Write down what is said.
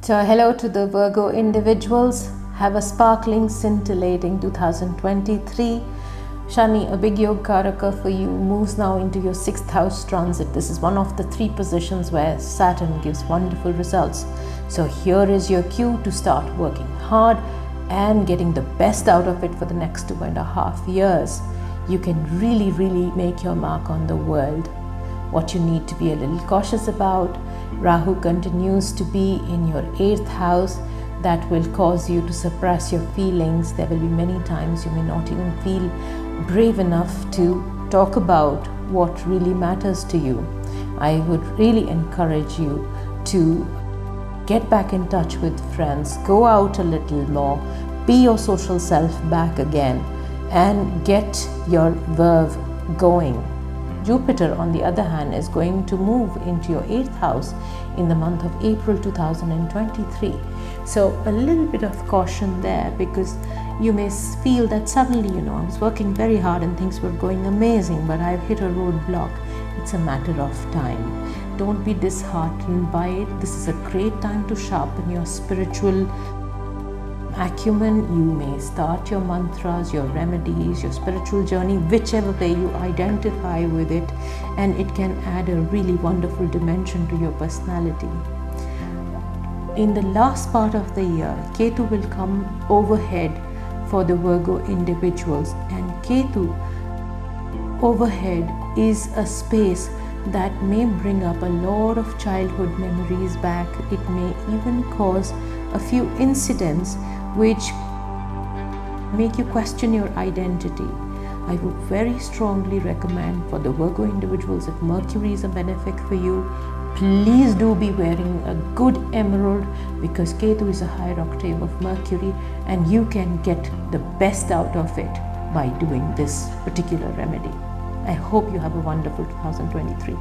So hello to the Virgo individuals. Have a sparkling, scintillating 2023. Shani, a big Yoga Karaka for you, moves now into your 6th house transit. This is one of the 3 positions where Saturn gives wonderful results. So here is your cue to start working hard and getting the best out of it for the next 2.5 years. You can really make your mark on the world. What you need to be a little cautious about: Rahu continues to be in your 8th house. That will cause you to suppress your feelings. There will be many times you may not even feel brave enough to talk about what really matters to you. I would really encourage you to get back in touch with friends, go out a little more, be your social self back again, and get your verve going. Jupiter, on the other hand, is going to move into your 8th house in the month of April 2023. So a little bit of caution there, because you may feel that suddenly, I was working very hard and things were going amazing, but I've hit a roadblock. It's a matter of time. Don't be disheartened by it. This is a great time to sharpen your spiritual acumen. You may start your mantras, your remedies, your spiritual journey, whichever way you identify with it, and it can add a really wonderful dimension to your personality. In the last part of the year, Ketu will come overhead for the Virgo individuals, and Ketu overhead is a space that may bring up a lot of childhood memories back. It may even cause a few incidents which make you question your identity. I would very strongly recommend for the Virgo individuals, if Mercury is a benefic for you, please do be wearing a good emerald, because Ketu is a higher octave of Mercury and you can get the best out of it by doing this particular remedy. I hope you have a wonderful 2023.